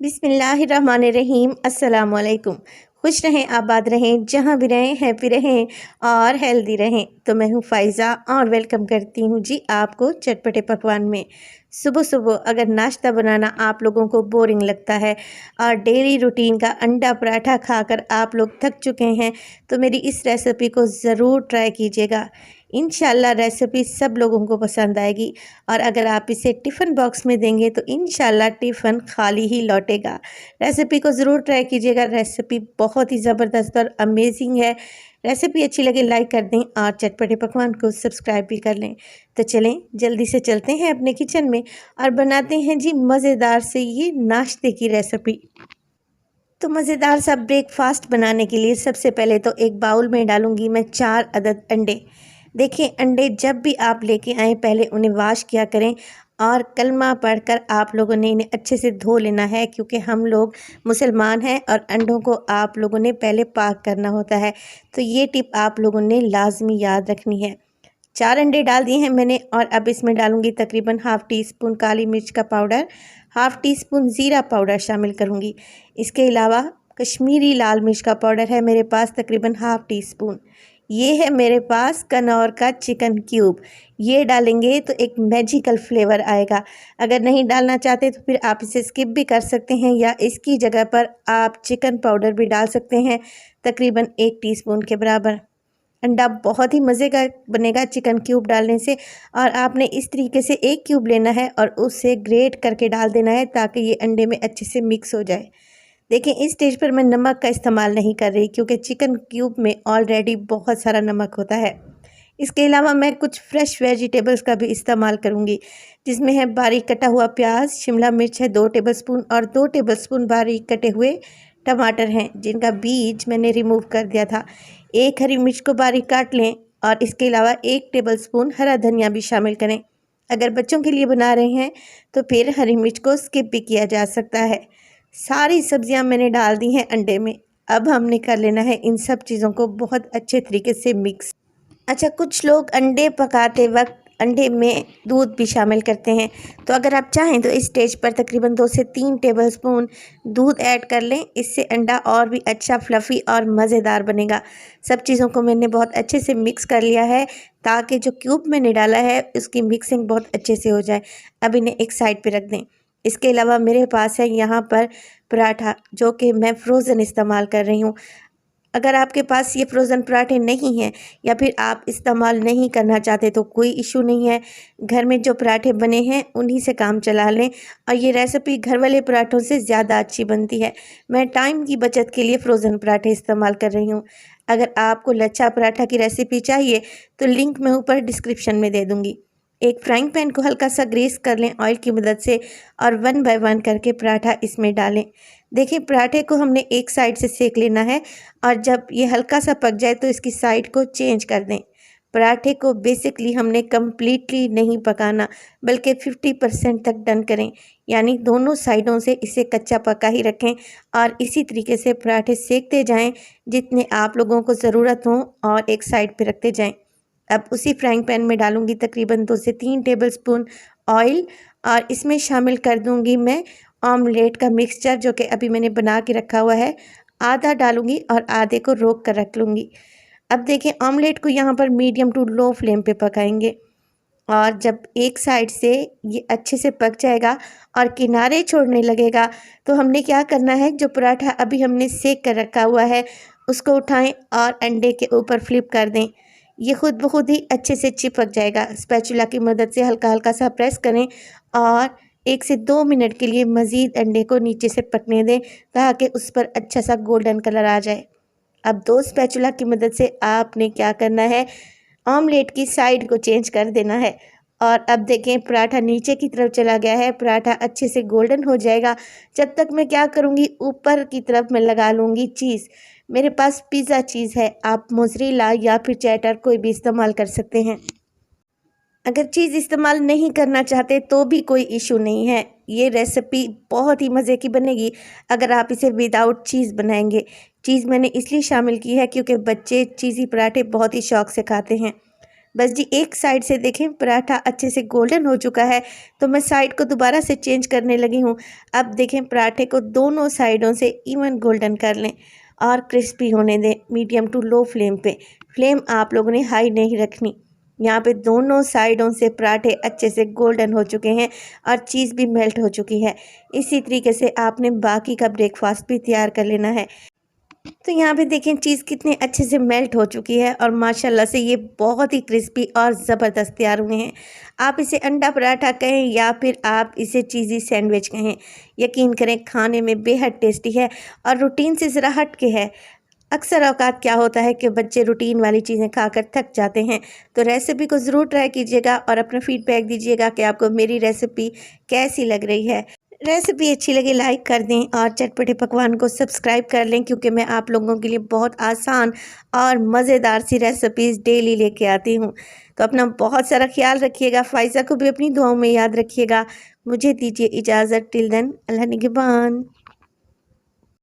बिस्मिल्लाहिर्रहमानिर्रहीम। अस्सलाम वालेकुम। खुश रहें, आबाद रहें, जहाँ भी रहें, हैप्पी रहें और हेल्दी रहें। तो मैं हूँ फ़ाइज़ा और वेलकम करती हूँ जी आपको चटपटे पकवान में। सुबह सुबह अगर नाश्ता बनाना आप लोगों को बोरिंग लगता है और डेली रूटीन का अंडा पराठा खाकर आप लोग थक चुके हैं, तो मेरी इस रेसिपी को ज़रूर ट्राई कीजिएगा। इंशाल्लाह रेसिपी सब लोगों को पसंद आएगी और अगर आप इसे टिफ़िन बॉक्स में देंगे तो इंशाल्लाह टिफ़िन खाली ही लौटेगा। रेसिपी को ज़रूर ट्राई कीजिएगा। रेसिपी बहुत ही ज़बरदस्त और अमेजिंग है। रेसिपी अच्छी लगे लाइक कर दें और चटपटे पकवान को सब्सक्राइब भी कर लें। तो चलें जल्दी से चलते हैं अपने किचन में और बनाते हैं जी मज़ेदार से ये नाश्ते की रेसिपी। तो मज़ेदार सा ब्रेकफास्ट बनाने के लिए सबसे पहले तो एक बाउल में डालूंगी मैं 4 अदद अंडे। देखिए अंडे जब भी आप लेके आएँ पहले उन्हें वॉश किया करें और कलमा पढ़कर आप लोगों ने इन्हें अच्छे से धो लेना है, क्योंकि हम लोग मुसलमान हैं और अंडों को आप लोगों ने पहले पाक करना होता है। तो ये टिप आप लोगों ने लाजमी याद रखनी है। 4 अंडे डाल दिए हैं मैंने और अब इसमें डालूंगी तकरीबन हाफ़ टी स्पून काली मिर्च का पाउडर, हाफ़ टी स्पून ज़ीरा पाउडर शामिल करूंगी। इसके अलावा कश्मीरी लाल मिर्च का पाउडर है मेरे पास तकरीबन हाफ़ टी स्पून। ये है मेरे पास कनौर का चिकन क्यूब। ये डालेंगे तो एक मैजिकल फ्लेवर आएगा। अगर नहीं डालना चाहते तो फिर आप इसे स्किप भी कर सकते हैं या इसकी जगह पर आप चिकन पाउडर भी डाल सकते हैं तकरीबन 1 टीस्पून के बराबर। अंडा बहुत ही मज़े का बनेगा चिकन क्यूब डालने से, और आपने इस तरीके से एक क्यूब लेना है और उसे ग्रेट करके डाल देना है ताकि ये अंडे में अच्छे से मिक्स हो जाए। देखिए इस स्टेज पर मैं नमक का इस्तेमाल नहीं कर रही क्योंकि चिकन क्यूब में ऑलरेडी बहुत सारा नमक होता है। इसके अलावा मैं कुछ फ्रेश वेजिटेबल्स का भी इस्तेमाल करूँगी, जिसमें है बारीक कटा हुआ प्याज, शिमला मिर्च है 2 टेबलस्पून और 2 टेबलस्पून बारीक कटे हुए टमाटर हैं जिनका बीज मैंने रिमूव कर दिया था। एक हरी मिर्च को बारीक काट लें और इसके अलावा 1 टेबलस्पून हरा धनिया भी शामिल करें। अगर बच्चों के लिए बना रहे हैं तो फिर हरी मिर्च को स्किप भी किया जा सकता है। सारी सब्जियां मैंने डाल दी हैं अंडे में। अब हमने कर लेना है इन सब चीज़ों को बहुत अच्छे तरीके से मिक्स। अच्छा, कुछ लोग अंडे पकाते वक्त अंडे में दूध भी शामिल करते हैं, तो अगर आप चाहें तो इस स्टेज पर तकरीबन 2 से 3 टेबलस्पून दूध ऐड कर लें। इससे अंडा और भी अच्छा फ्लफ़ी और मज़ेदार बनेगा। सब चीज़ों को मैंने बहुत अच्छे से मिक्स कर लिया है ताकि जो क्यूब मैंने डाला है उसकी मिक्सिंग बहुत अच्छे से हो जाए। अब इन्हें एक साइड पे रख दें। इसके अलावा मेरे पास है यहाँ पर पराठा, जो कि मैं फ्रोज़न इस्तेमाल कर रही हूँ। अगर आपके पास ये फ्रोज़न पराठे नहीं हैं या फिर आप इस्तेमाल नहीं करना चाहते तो कोई इशू नहीं है। घर में जो पराठे बने हैं उन्हीं से काम चला लें और ये रेसिपी घर वाले पराठों से ज़्यादा अच्छी बनती है। मैं टाइम की बचत के लिए फ्रोज़न पराठे इस्तेमाल कर रही हूँ। अगर आपको लच्छा पराठा की रेसिपी चाहिए तो लिंक मैं ऊपर डिस्क्रिप्शन में दे दूँगी। एक फ्राइंग पैन को हल्का सा ग्रीस कर लें ऑयल की मदद से और 1 बाय 1 करके पराठा इसमें डालें। देखिए पराठे को हमने एक साइड से सेक लेना है और जब ये हल्का सा पक जाए तो इसकी साइड को चेंज कर दें। पराठे को बेसिकली हमने कम्प्लीटली नहीं पकाना बल्कि 50% तक डन करें, यानी दोनों साइडों से इसे कच्चा पका ही रखें और इसी तरीके से पराठे सेकते जाएं जितने आप लोगों को ज़रूरत हो और एक साइड पे रखते जाएं। अब उसी फ्राइंग पैन में डालूंगी तकरीबन 2 से 3 टेबलस्पून ऑयल और इसमें शामिल कर दूंगी मैं ऑमलेट का मिक्सचर, जो कि अभी मैंने बना के रखा हुआ है। आधा डालूंगी और आधे को रोक कर रख लूँगी। अब देखिए ऑमलेट को यहाँ पर मीडियम टू लो फ्लेम पे पकाएंगे और जब एक साइड से ये अच्छे से पक जाएगा और किनारे छोड़ने लगेगा तो हमने क्या करना है, जो पराठा अभी हमने सेक कर रखा हुआ है उसको उठाएं और अंडे के ऊपर फ्लिप कर दें। ये खुद ब खुद ही अच्छे से चिपक जाएगा। स्पैचुला की मदद से हल्का हल्का सा प्रेस करें और 1 से 2 मिनट के लिए मज़ीद अंडे को नीचे से पकने दें ताकि उस पर अच्छा सा गोल्डन कलर आ जाए। अब 2 स्पैचुला की मदद से आपने क्या करना है, ऑमलेट की साइड को चेंज कर देना है और अब देखें पराठा नीचे की तरफ चला गया है। पराठा अच्छे से गोल्डन हो जाएगा। जब तक मैं क्या करूँगी, ऊपर की तरफ मैं लगा लूँगी चीज़। मेरे पास पिज़्ज़ा चीज़ है, आप मोज़रेला या फिर चेडर कोई भी इस्तेमाल कर सकते हैं। अगर चीज़ इस्तेमाल नहीं करना चाहते तो भी कोई इशू नहीं है। ये रेसिपी बहुत ही मज़े की बनेगी अगर आप इसे विदाउट चीज़ बनाएंगे। चीज़ मैंने इसलिए शामिल की है क्योंकि बच्चे चीज़ी पराठे बहुत ही शौक़ से खाते हैं। बस जी एक साइड से देखें पराठा अच्छे से गोल्डन हो चुका है, तो मैं साइड को दोबारा से चेंज करने लगी हूँ। अब देखें पराठे को दोनों साइडों से इवन गोल्डन कर लें और क्रिस्पी होने दें मीडियम टू लो फ्लेम पे। फ्लेम आप लोगों ने हाई नहीं रखनी। यहाँ पे दोनों साइडों से पराठे अच्छे से गोल्डन हो चुके हैं और चीज़ भी मेल्ट हो चुकी है। इसी तरीके से आपने बाकी का ब्रेकफास्ट भी तैयार कर लेना है। तो यहाँ पे देखें चीज़ कितने अच्छे से मेल्ट हो चुकी है और माशाल्लाह से ये बहुत ही क्रिस्पी और ज़बरदस्त तैयार हुए हैं। आप इसे अंडा पराठा कहें या फिर आप इसे चीज़ी सैंडविच कहें, यकीन करें खाने में बेहद टेस्टी है और रूटीन से ज़रा हट के है। अक्सर औकात क्या होता है कि बच्चे रूटीन वाली चीज़ें खाकर थक जाते हैं, तो रेसिपी को ज़रूर ट्राई कीजिएगा और अपना फीडबैक दीजिएगा कि आपको मेरी रेसिपी कैसी लग रही है। रेसिपी अच्छी लगे लाइक कर दें और चटपटे पकवान को सब्सक्राइब कर लें, क्योंकि मैं आप लोगों के लिए बहुत आसान और मज़ेदार सी रेसिपीज़ डेली लेके आती हूँ। तो अपना बहुत सारा ख्याल रखिएगा, फ़ाइज़ा को भी अपनी दुआओं में याद रखिएगा। मुझे दीजिए इजाज़त, टिल देन अल्लाह निगहबान।